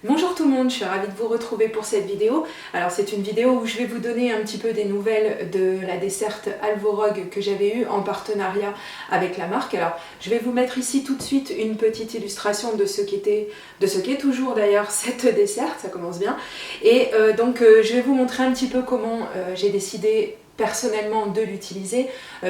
Bonjour tout le monde, je suis ravie de vous retrouver pour cette vidéo. Alors c'est une vidéo où je vais vous donner un petit peu des nouvelles de la desserte Alvorog que j'avais eue en partenariat avec la marque. Alors je vais vous mettre ici tout de suite une petite illustration de ce qu'est toujours d'ailleurs cette desserte, ça commence bien. Et je vais vous montrer un petit peu comment j'ai décidé personnellement de l'utiliser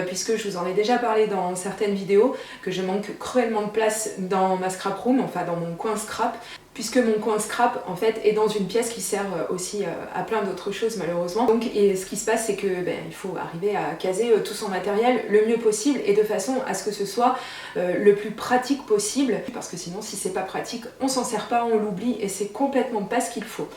puisque je vous en ai déjà parlé dans certaines vidéos que je manque cruellement de place dans ma scrap room, enfin dans mon coin scrap, puisque mon coin scrap en fait est dans une pièce qui sert aussi à plein d'autres choses malheureusement. Donc ce qui se passe c'est que il faut arriver à caser tout son matériel le mieux possible et de façon à ce que ce soit le plus pratique possible, parce que sinon si c'est pas pratique on s'en sert pas, on l'oublie et c'est complètement pas ce qu'il faut.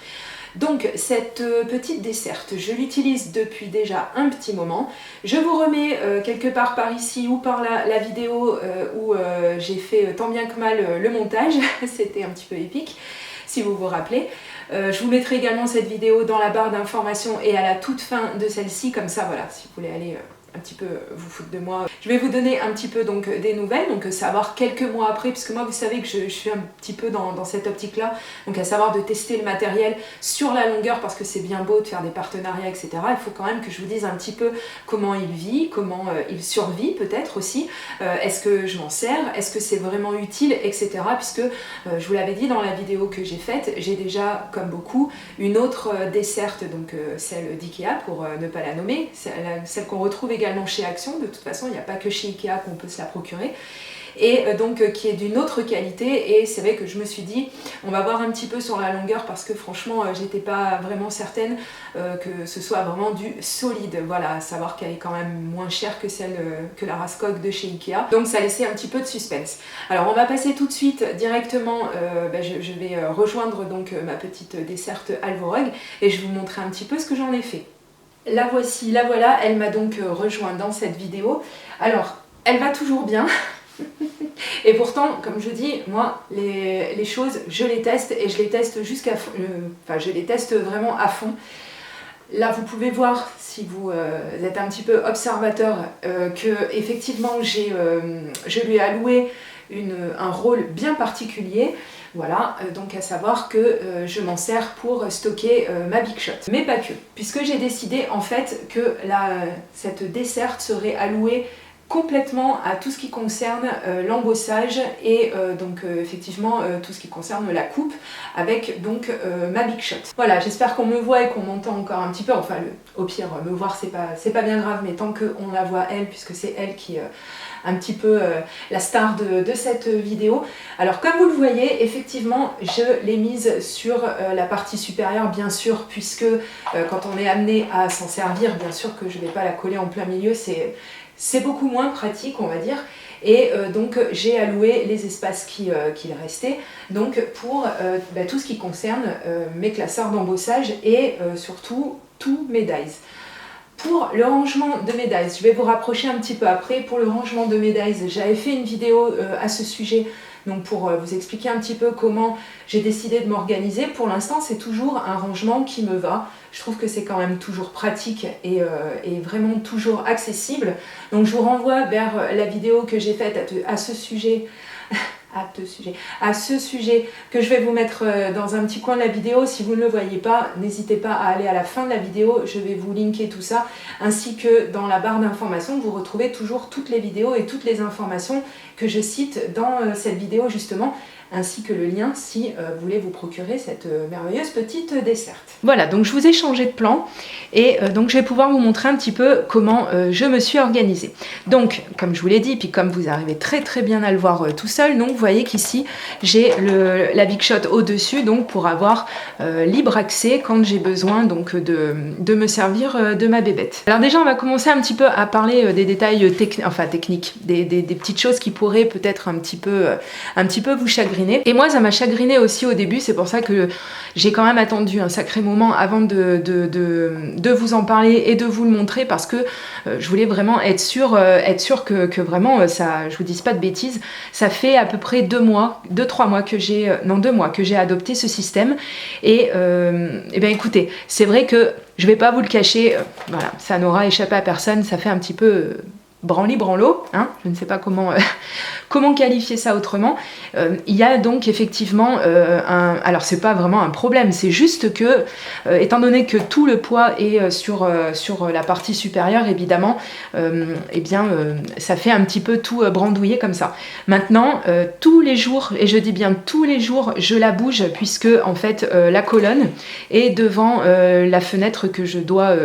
Donc cette petite desserte, je l'utilise depuis déjà un petit moment. Je vous remets quelque part par ici ou par là la vidéo où j'ai fait tant bien que mal le montage, c'était un petit peu épique si vous vous rappelez. Je vous mettrai également cette vidéo dans la barre d'informations et à la toute fin de celle-ci, comme ça voilà, si vous voulez aller un petit peu vous foutre de moi. Je vais vous donner un petit peu donc des nouvelles, donc savoir quelques mois après, puisque moi vous savez que je suis un petit peu dans cette optique là, donc à savoir de tester le matériel sur la longueur, parce que c'est bien beau de faire des partenariats etc, il faut quand même que je vous dise un petit peu comment il vit, comment il survit peut-être aussi, est-ce que je m'en sers, est-ce que c'est vraiment utile etc, puisque je vous l'avais dit dans la vidéo que j'ai faite, j'ai déjà comme beaucoup une autre desserte, donc celle d'Ikea pour ne pas la nommer, celle qu'on retrouve également chez Action, de toute façon il n'y a pas que chez Ikea qu'on peut se la procurer, et qui est d'une autre qualité, et c'est vrai que je me suis dit on va voir un petit peu sur la longueur parce que franchement j'étais pas vraiment certaine que ce soit vraiment du solide, voilà, à savoir qu'elle est quand même moins chère que celle que la Raskog de chez Ikea, donc ça laissait un petit peu de suspense. Alors on va passer tout de suite directement, je vais rejoindre donc ma petite desserte Alvorog et je vais vous montrer un petit peu ce que j'en ai fait. La voici, la voilà, elle m'a donc rejoint dans cette vidéo. Alors, elle va toujours bien. Et pourtant, comme je dis, moi, les choses, je les teste et je les teste jusqu'à fond. Je les teste vraiment à fond. Là, vous pouvez voir, si vous êtes un petit peu observateur, que effectivement, je lui ai alloué un rôle bien particulier. Voilà, donc à savoir que je m'en sers pour stocker ma Big Shot. Mais pas que, puisque j'ai décidé en fait que cette desserte serait allouée complètement à tout ce qui concerne l'embossage et effectivement tout ce qui concerne la coupe avec donc ma Big Shot. Voilà, j'espère qu'on me voit et qu'on m'entend encore un petit peu, enfin au pire me voir c'est pas bien grave, mais tant qu'on la voit elle, puisque c'est elle qui un petit peu la star de cette vidéo. Alors comme vous le voyez, effectivement je l'ai mise sur la partie supérieure bien sûr, puisque quand on est amené à s'en servir, bien sûr que je ne vais pas la coller en plein milieu, c'est beaucoup moins pratique on va dire, et donc j'ai alloué les espaces qui restaient donc pour tout ce qui concerne mes classeurs d'embossage et surtout tous mes dies. Pour le rangement de mes dies, je vais vous rapprocher un petit peu après. Pour le rangement de mes dies, j'avais fait une vidéo à ce sujet, donc pour vous expliquer un petit peu comment j'ai décidé de m'organiser. Pour l'instant, c'est toujours un rangement qui me va. Je trouve que c'est quand même toujours pratique et vraiment toujours accessible. Donc je vous renvoie vers la vidéo que j'ai faite à ce sujet. À ce sujet que je vais vous mettre dans un petit coin de la vidéo. Si vous ne le voyez pas, n'hésitez pas à aller à la fin de la vidéo, je vais vous linker tout ça, ainsi que dans la barre d'informations, vous retrouvez toujours toutes les vidéos et toutes les informations que je cite dans cette vidéo justement, ainsi que le lien si vous voulez vous procurer cette merveilleuse petite desserte. Voilà, donc je vous ai changé de plan et donc je vais pouvoir vous montrer un petit peu comment je me suis organisée. Donc, comme je vous l'ai dit, puis comme vous arrivez très très bien à le voir tout seul, donc vous voyez qu'ici j'ai la Big Shot au-dessus, donc pour avoir libre accès quand j'ai besoin donc de me servir de ma bébête. Alors déjà, on va commencer un petit peu à parler des détails techniques, des petites choses qui pourraient peut-être un petit peu vous chagriner. Et moi ça m'a chagriné aussi au début, c'est pour ça que j'ai quand même attendu un sacré moment avant de vous en parler et de vous le montrer, parce que je voulais vraiment être sûre que vraiment ça, je vous dise pas de bêtises. Ça fait à peu près 2 mois que j'ai adopté ce système et bien écoutez, c'est vrai que je vais pas vous le cacher, voilà, ça n'aura échappé à personne, ça fait un petit peu branli-branlo, hein, je ne sais pas comment, comment qualifier ça autrement. Il y a donc effectivement alors c'est pas vraiment un problème, c'est juste que, étant donné que tout le poids est sur la partie supérieure, évidemment, eh bien, ça fait un petit peu tout brandouiller comme ça. Maintenant, tous les jours, et je dis bien tous les jours, je la bouge, puisque en fait, la colonne est devant la fenêtre que je dois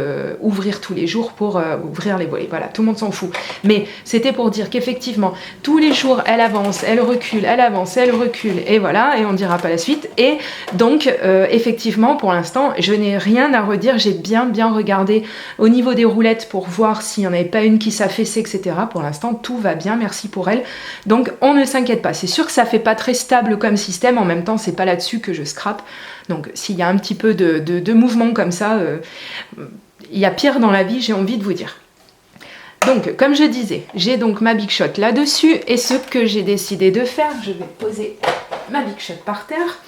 ouvrir tous les jours pour ouvrir les volets. Voilà, tout le monde s'en fout. Mais c'était pour dire qu'effectivement, tous les jours, elle avance, elle recule, elle avance, elle recule, et voilà, et on dira pas la suite. Et donc, effectivement, pour l'instant, je n'ai rien à redire. J'ai bien regardé au niveau des roulettes pour voir s'il n'y en avait pas une qui s'affaissait, etc. Pour l'instant, tout va bien, merci pour elle. Donc, on ne s'inquiète pas. C'est sûr que ça fait pas très stable comme système, en même temps, c'est pas là-dessus que je scrape. Donc, s'il y a un petit peu de mouvement comme ça, il y a pire dans la vie, j'ai envie de vous dire. Donc, comme je disais, j'ai donc ma Big Shot là-dessus, et ce que j'ai décidé de faire, je vais poser ma Big Shot par terre.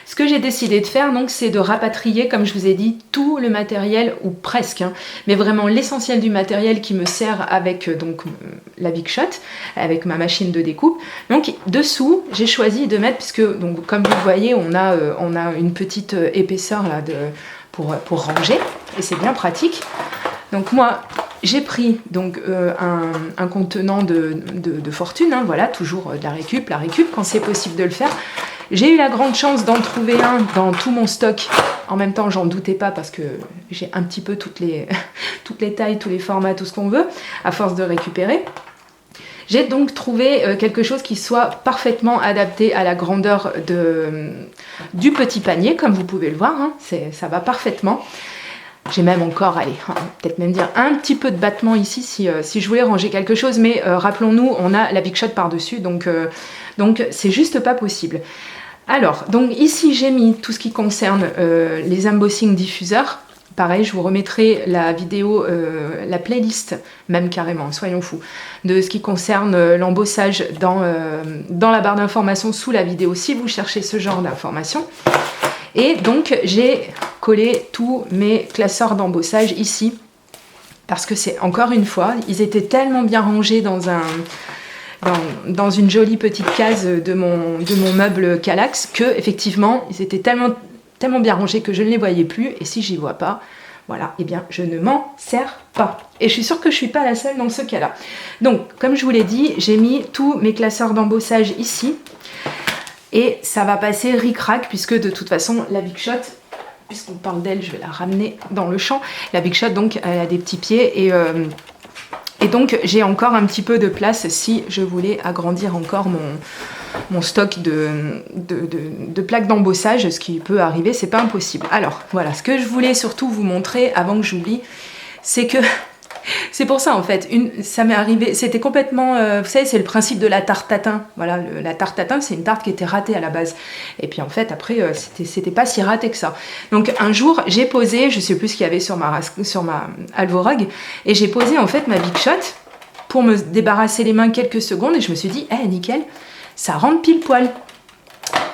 Ce que j'ai décidé de faire, donc, c'est de rapatrier, comme je vous ai dit, tout le matériel, ou presque, hein, mais vraiment l'essentiel du matériel qui me sert avec donc la Big Shot, avec ma machine de découpe. Donc, dessous, j'ai choisi de mettre, puisque, donc, comme vous le voyez, on a une petite épaisseur là pour ranger, et c'est bien pratique. Donc moi, j'ai pris donc, un contenant de fortune, hein, voilà, toujours de la récup quand c'est possible de le faire. J'ai eu la grande chance d'en trouver un dans tout mon stock. En même temps, j'en doutais pas parce que j'ai un petit peu toutes les tailles, tous les formats, tout ce qu'on veut, à force de récupérer. J'ai donc trouvé quelque chose qui soit parfaitement adapté à la grandeur du petit panier, comme vous pouvez le voir, hein, ça va parfaitement. J'ai même encore, allez, peut-être même dire un petit peu de battement ici si je voulais ranger quelque chose, mais rappelons-nous, on a la Big Shot par-dessus, donc c'est juste pas possible. Alors, donc ici j'ai mis tout ce qui concerne les embossing diffuseurs. Pareil, je vous remettrai la vidéo, la playlist, même carrément, soyons fous, de ce qui concerne l'embossage dans la barre d'informations sous la vidéo, si vous cherchez ce genre d'informations. Et donc, j'ai collé tous mes classeurs d'embossage ici, parce que c'est, encore une fois, ils étaient tellement bien rangés dans une jolie petite case de mon meuble Kallax, que effectivement, ils étaient tellement bien rangés que je ne les voyais plus, et si j'y vois pas, voilà, eh bien, je ne m'en sers pas. Et je suis sûre que je ne suis pas la seule dans ce cas-là. Donc, comme je vous l'ai dit, j'ai mis tous mes classeurs d'embossage ici, et ça va passer ric-rac, puisque de toute façon, la Big Shot, puisqu'on parle d'elle, je vais la ramener dans le champ. La Big Shot, donc, elle a des petits pieds, et donc, j'ai encore un petit peu de place si je voulais agrandir encore mon stock de plaques d'embossage, ce qui peut arriver, c'est pas impossible. Alors, voilà, ce que je voulais surtout vous montrer, avant que j'oublie, c'est que... C'est pour ça en fait, ça m'est arrivé, c'était complètement, vous savez, c'est le principe de la tarte tatin. Voilà, la tarte tatin, c'est une tarte qui était ratée à la base. Et puis en fait, après, c'était pas si raté que ça. Donc un jour, j'ai posé, je sais plus ce qu'il y avait sur ma Alvorog, et j'ai posé en fait ma Big Shot pour me débarrasser les mains quelques secondes, et je me suis dit, nickel, ça rentre pile poil.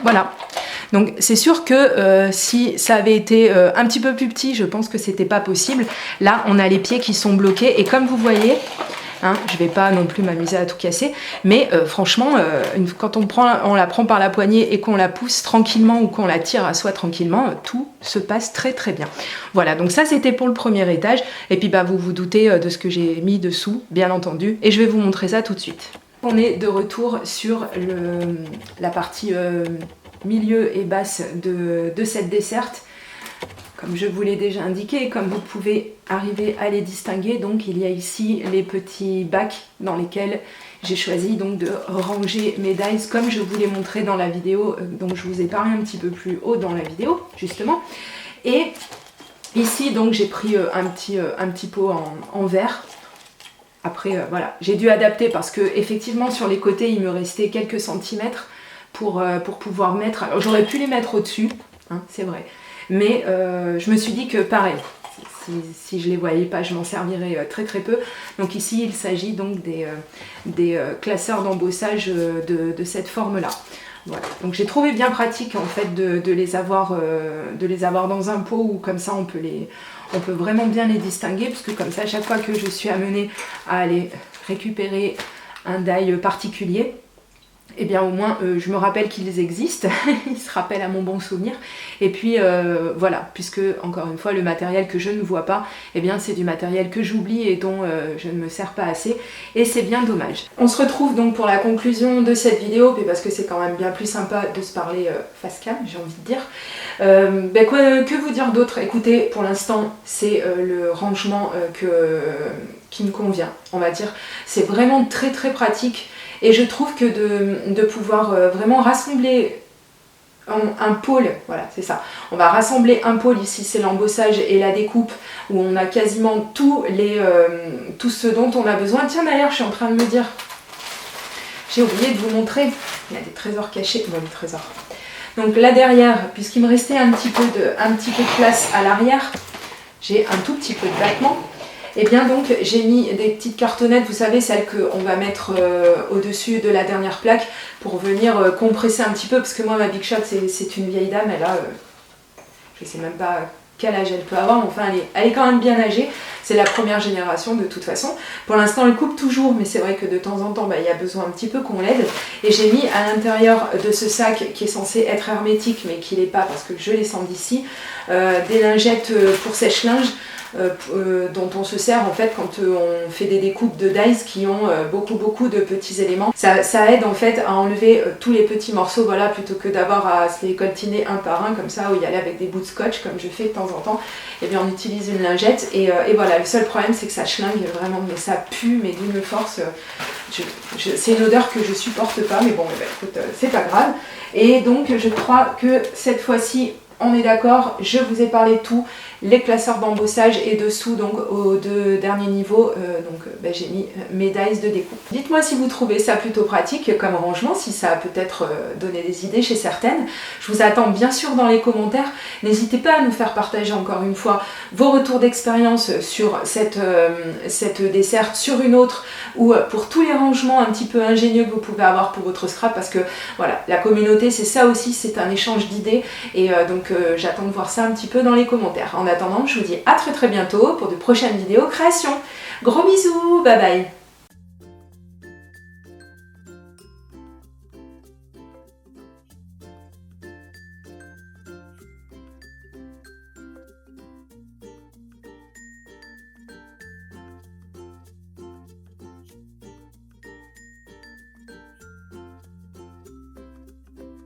Voilà. Donc c'est sûr que si ça avait été un petit peu plus petit, je pense que c'était pas possible. Là, on a les pieds qui sont bloqués, et comme vous voyez, hein, je vais pas non plus m'amuser à tout casser, mais franchement, quand on la prend par la poignée et qu'on la pousse tranquillement ou qu'on la tire à soi tranquillement, tout se passe très très bien. Voilà, donc ça c'était pour le premier étage, et puis bah vous vous doutez de ce que j'ai mis dessous, bien entendu, et je vais vous montrer ça tout de suite. On est de retour sur la partie milieu et basse de cette desserte. Comme je vous l'ai déjà indiqué, comme vous pouvez arriver à les distinguer, donc il y a ici les petits bacs dans lesquels j'ai choisi donc de ranger mes dies comme je vous l'ai montré dans la vidéo, donc je vous ai parlé un petit peu plus haut dans la vidéo justement. Et ici donc j'ai pris un petit pot en verre. Après voilà, j'ai dû adapter parce que effectivement sur les côtés il me restait quelques centimètres pour pouvoir mettre, alors j'aurais pu les mettre au-dessus, hein, c'est vrai, mais je me suis dit que pareil, si je les voyais pas, je m'en servirais très très peu. Donc ici il s'agit donc des classeurs d'embossage de cette forme là. Voilà. Donc j'ai trouvé bien pratique en fait de les avoir dans un pot, où comme ça on peut vraiment bien les distinguer, parce que comme ça à chaque fois que je suis amenée à aller récupérer un die particulier, et bien au moins je me rappelle qu'ils existent, ils se rappellent à mon bon souvenir, et puis voilà, puisque encore une fois le matériel que je ne vois pas, et bien c'est du matériel que j'oublie et dont je ne me sers pas assez, et c'est bien dommage. On se retrouve donc pour la conclusion de cette vidéo, puis parce que c'est quand même bien plus sympa de se parler face cam, j'ai envie de dire. Que vous dire d'autre? Écoutez, pour l'instant c'est le rangement qui me convient, on va dire. C'est vraiment très très pratique. Et je trouve que de pouvoir vraiment rassembler un pôle, voilà c'est ça, on va rassembler un pôle ici, c'est l'embossage et la découpe, où on a quasiment tout ce dont on a besoin. Tiens d'ailleurs, je suis en train de me dire, j'ai oublié de vous montrer, il y a des trésors cachés, bon les trésors. Donc là derrière, puisqu'il me restait un petit peu de place à l'arrière, j'ai un tout petit peu de battement. Et bien donc j'ai mis des petites cartonnettes, vous savez, celles qu'on va mettre au-dessus de la dernière plaque pour venir compresser un petit peu, parce que moi ma Big Shot c'est une vieille dame, elle a, je sais même pas quel âge elle peut avoir, mais enfin elle est quand même bien âgée, c'est la première génération de toute façon. Pour l'instant elle coupe toujours, mais c'est vrai que de temps en temps il y a besoin un petit peu qu'on l'aide. Et j'ai mis à l'intérieur de ce sac qui est censé être hermétique, mais qui l'est pas parce que je les sens d'ici, des lingettes pour sèche-linge, dont on se sert en fait quand on fait des découpes de dies qui ont beaucoup de petits éléments. Ça aide en fait à enlever tous les petits morceaux, voilà, plutôt que d'avoir à se les coltiner un par un comme ça, ou y aller avec des bouts de scotch comme je fais de temps en temps. Et bien on utilise une lingette et voilà, le seul problème c'est que ça schlingue vraiment, mais ça pue, mais d'une force, c'est une odeur que je supporte pas, mais bon, écoute, c'est pas grave. Et donc je crois que cette fois-ci on est d'accord, je vous ai parlé de tout, les classeurs d'embossage, et dessous donc aux deux derniers niveaux, j'ai mis mes dies de découpe. Dites-moi si vous trouvez ça plutôt pratique comme rangement, si ça a peut-être donné des idées chez certaines. Je vous attends bien sûr dans les commentaires, n'hésitez pas à nous faire partager encore une fois vos retours d'expérience sur cette desserte, sur une autre, ou pour tous les rangements un petit peu ingénieux que vous pouvez avoir pour votre scrap, parce que voilà, la communauté c'est ça aussi, c'est un échange d'idées, et j'attends de voir ça un petit peu dans les commentaires. En attendant, je vous dis à très bientôt pour de prochaines vidéos création. Gros bisous, bye bye.